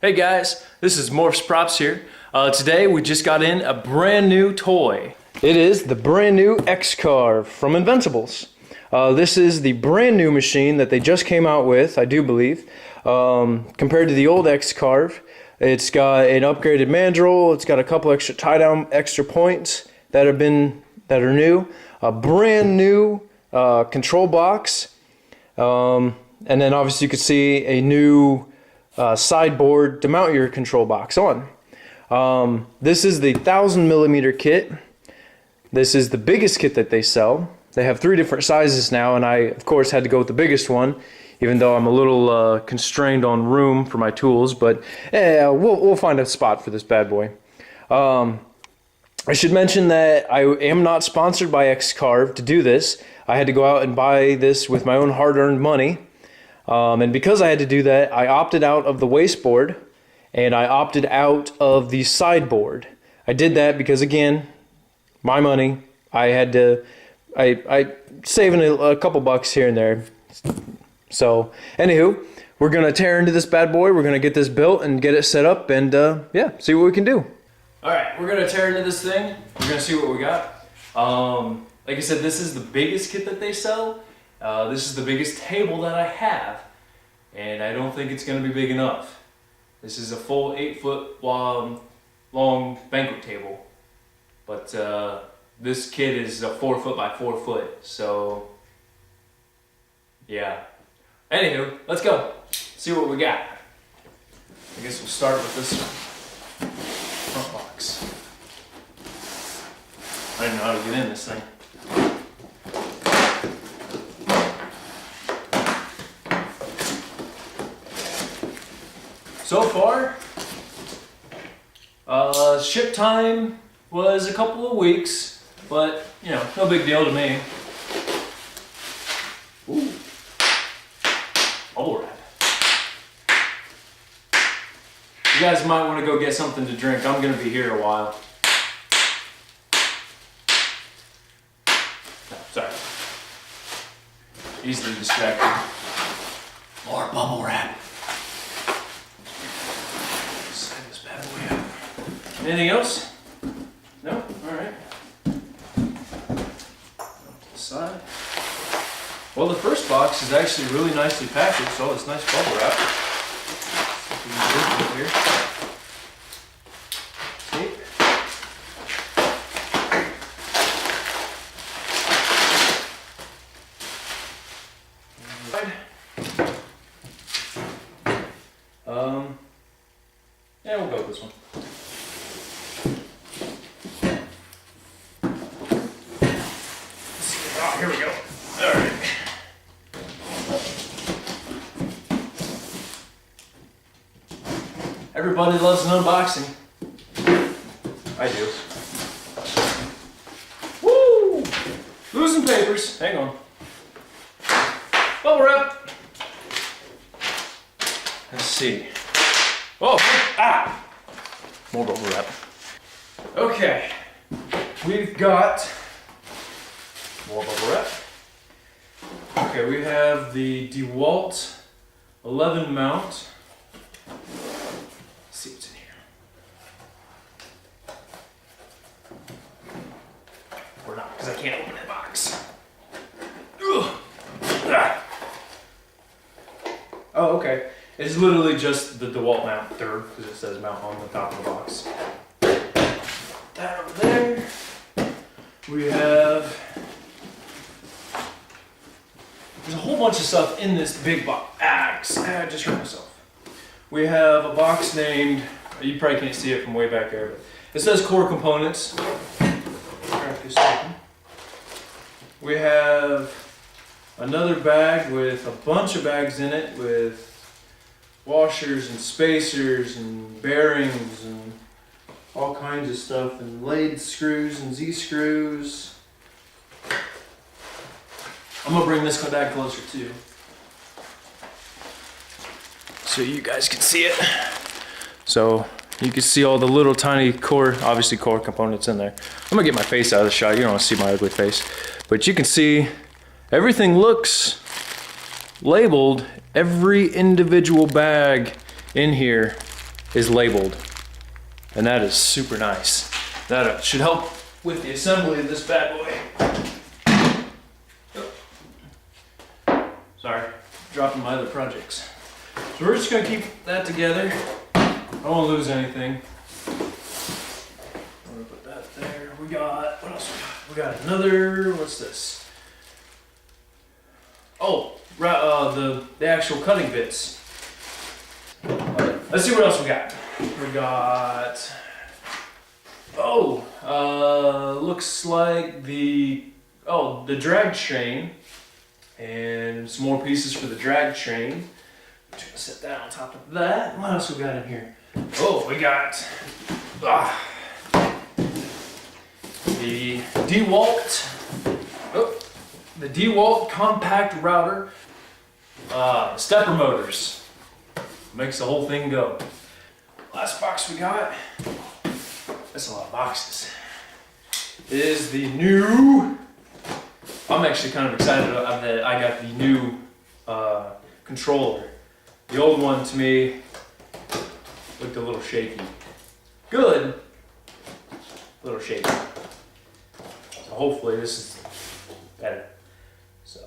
Hey guys, this is Morphs Props here. Today we just got in a brand new toy. It is the brand new X Carve from Inventables. This is the brand new machine that they just came out with, I do believe. Compared to the old X Carve, it's got an upgraded mandrel, it's got a couple extra tie down extra points that are new, a brand new control box, and then obviously you can see a new sideboard to mount your control box on. This is the 1000mm kit. This is the biggest kit that they sell. They have 3 different sizes now, and I of course had to go with the biggest one, even though I'm a little constrained on room for my tools, but we'll find a spot for this bad boy. I should mention that I am not sponsored by X Carve to do this. I had to go out and buy this with my own hard-earned money. And because I had to do that, I opted out of the wasteboard and I opted out of the sideboard. I did that because, again, my money. I had to, I saving a couple bucks here and there. So, anywho, we're gonna tear into this bad boy. We're gonna get this built and get it set up, and yeah, see what we can do. All right, we're gonna tear into this thing. We're gonna see what we got. Like I said, this is the biggest kit that they sell. This is the biggest table that I have, and I don't think it's going to be big enough. This is a full 8-foot long banquet table, but this kit is a 4-foot by 4-foot, so yeah. Anywho, let's go see what we got. I guess we'll start with this front box. I didn't know how to get in this thing. So far, ship time was a couple of weeks, but you know, no big deal to me. Ooh, bubble wrap. You guys might want to go get something to drink. I'm gonna be here a while. No, sorry. Easily distracted. More bubble wrap. Anything else? No? Alright. To the side. Well, the first box is actually really nicely packaged, so it's nice bubble wrap. Here. See? Yeah, we'll go with this one. Here we go. All right. Everybody loves an unboxing. I do. Woo! Losing papers. Hang on. Bubble wrap. Let's see. Oh! Ah! More bubble wrap. Okay. We've got more bubble wrap. Okay, we have the DeWalt 11 mount. Let's see what's in here. Or not, because I can't open that box. Ugh. Ah. Oh, okay. It's literally just the DeWalt mount there, because it says mount on the top of the box. That over there. We have. There's a whole bunch of stuff in this big box. I just hurt myself. We have a box named, you probably can't see it from way back there, but it says core components. We have another bag with a bunch of bags in it with washers and spacers and bearings and all kinds of stuff, and lathe screws and Z-screws. I'm gonna bring this bag closer too, so you guys can see it. So you can see all the little tiny core, obviously core components in there. I'm gonna get my face out of the shot. You don't want to see my ugly face, but you can see everything looks labeled. Every individual bag in here is labeled, and that is super nice. That should help with the assembly of this bad boy. Oh. Sorry, dropping my other projects. So we're just gonna keep that together. I don't want to lose anything. I'm gonna put that there. We got, what else we got? We got another, what's this? Oh, the actual cutting bits. Let's see what else we got. We got, looks like the drag chain, and some more pieces for the drag chain. I'm gonna set that on top of that. What else we got in here? Oh, we got the DeWalt compact router, stepper motors. Makes the whole thing go. Last box we got, that's a lot of boxes, is the new, I'm actually kind of excited that I got the new controller. The old one to me looked a little shaky. Good, a little shaky. So hopefully this is better. So,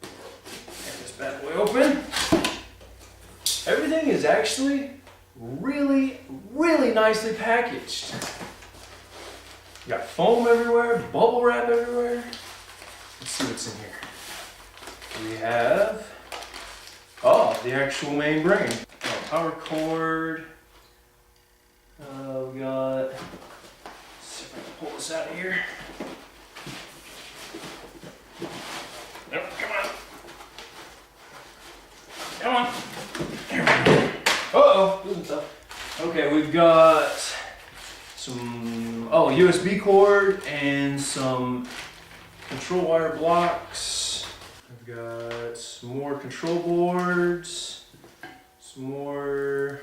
get this bad boy open. Everything is actually really, really nicely packaged. You got foam everywhere, bubble wrap everywhere. Let's see what's in here. We have, the actual main brain. Power cord. We got, let's see if I can pull this out of here. Nope, come on. Come on. Here we go. Uh-oh, losing stuff. Okay, we've got some, USB cord and some control wire blocks. I've got some more control boards, some more,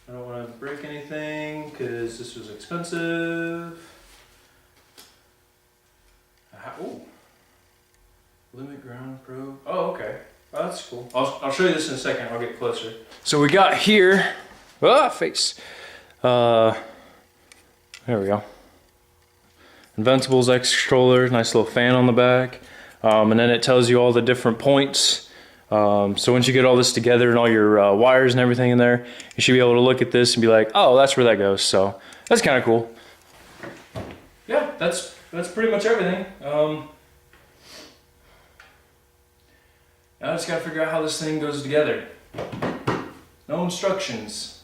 I don't want to break anything because this was expensive. Oh, limit ground probe. Oh, okay. Oh, that's cool. I'll show you this in a second. I'll get closer. So we got here, face. There we go. Inventables X controller, nice little fan on the back. And then it tells you all the different points. So once you get all this together and all your wires and everything in there, you should be able to look at this and be like, oh, that's where that goes. So that's kind of cool. Yeah, that's pretty much everything. Now I just gotta figure out how this thing goes together. No instructions.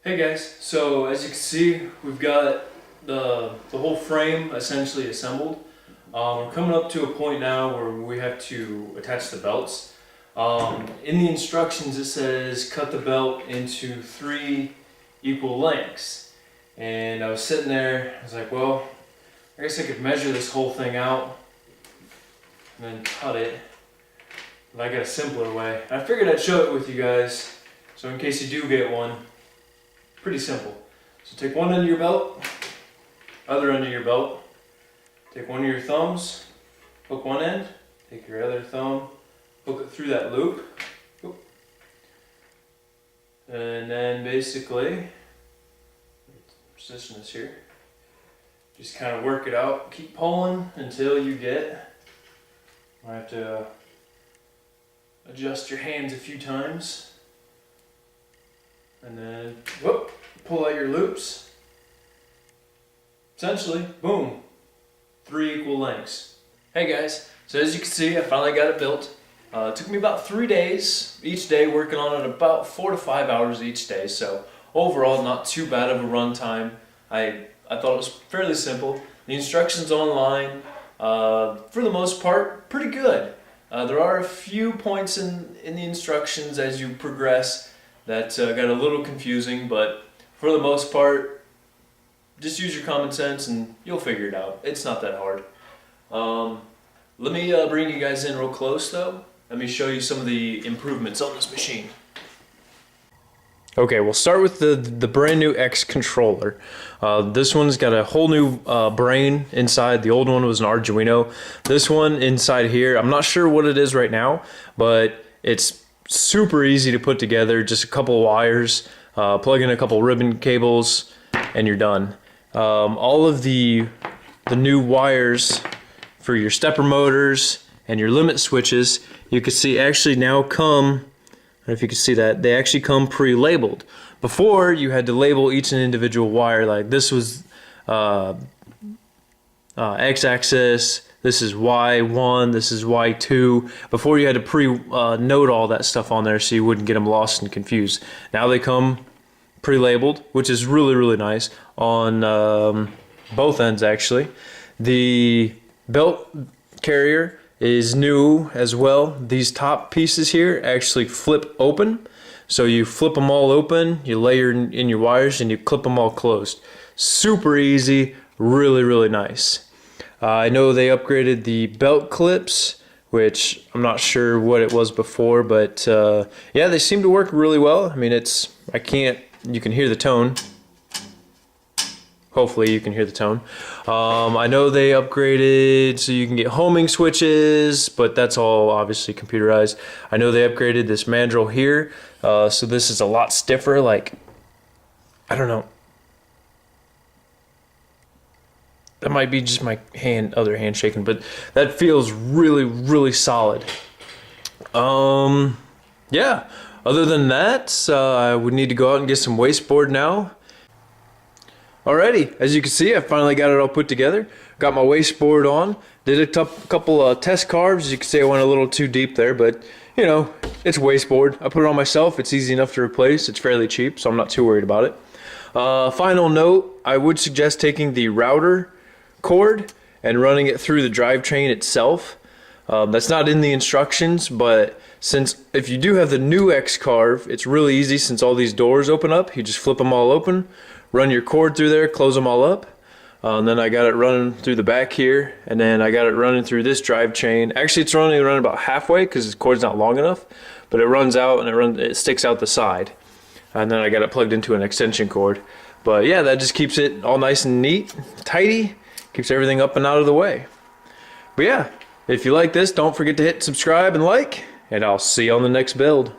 Hey guys, so as you can see, we've got the whole frame essentially assembled. We're coming up to a point now where we have to attach the belts. In the instructions it says cut the belt into 3 equal lengths. And I was sitting there, I was like, well, I guess I could measure this whole thing out and then cut it. But I got a simpler way. I figured I'd show it with you guys, so in case you do get one, pretty simple. So take one end of your belt, other end of your belt, take one of your thumbs, hook one end, take your other thumb, hook it through that loop, and then basically, position this here, just kind of work it out, keep pulling until you get, I have to adjust your hands a few times, and then pull out your loops. Essentially, boom, 3 equal lengths. Hey guys, so as you can see, I finally got it built. It took me about 3 days each day, working on it about 4 to 5 hours each day. So overall, not too bad of a run time. I thought it was fairly simple. The instructions online, for the most part, pretty good. There are a few points in the instructions as you progress that got a little confusing, but for the most part, just use your common sense and you'll figure it out. It's not that hard. Let me bring you guys in real close though. Let me show you some of the improvements on this machine. Okay, we'll start with the brand new X controller. This one's got a whole new brain inside. The old one was an Arduino. This one inside here, I'm not sure what it is right now, but it's super easy to put together. Just a couple of wires, plug in a couple ribbon cables, and you're done. All of the new wires for your stepper motors and your limit switches, you can see actually now come, I don't know if you can see that, they actually come pre-labeled. Before, you had to label each individual wire, like this was X-axis, this is Y1, this is Y2. Before, you had to pre-note all that stuff on there so you wouldn't get them lost and confused. Now they come pre-labeled, which is really, really nice on both ends actually. The belt carrier is new as well. These top pieces here actually flip open. So you flip them all open, you layer in your wires, and you clip them all closed. Super easy, really, really nice. I know they upgraded the belt clips, which I'm not sure what it was before, but yeah, they seem to work really well. I mean, you can hear the tone. Hopefully you can hear the tone. I know they upgraded so you can get homing switches, but that's all obviously computerized. I know they upgraded this mandrel here, so this is a lot stiffer. Like, I don't know. That might be just my other hand shaking, but that feels really, really solid. Yeah. Other than that, I would need to go out and get some wasteboard now. Alrighty, as you can see, I finally got it all put together. Got my wasteboard on. Did a couple test carves. You could say I went a little too deep there, but you know, it's wasteboard. I put it on myself. It's easy enough to replace. It's fairly cheap, so I'm not too worried about it. Final note, I would suggest taking the router cord and running it through the drivetrain itself. That's not in the instructions, but if you do have the new X Carve, it's really easy since all these doors open up. You just flip them all open, run your cord through there, close them all up. And then I got it running through the back here, and then I got it running through this drive chain. Actually, it's running about halfway because the cord's not long enough, but it runs out and it sticks out the side. And then I got it plugged into an extension cord. But yeah, that just keeps it all nice and neat, tidy, keeps everything up and out of the way. But yeah, if you like this, don't forget to hit subscribe and like, and I'll see you on the next build.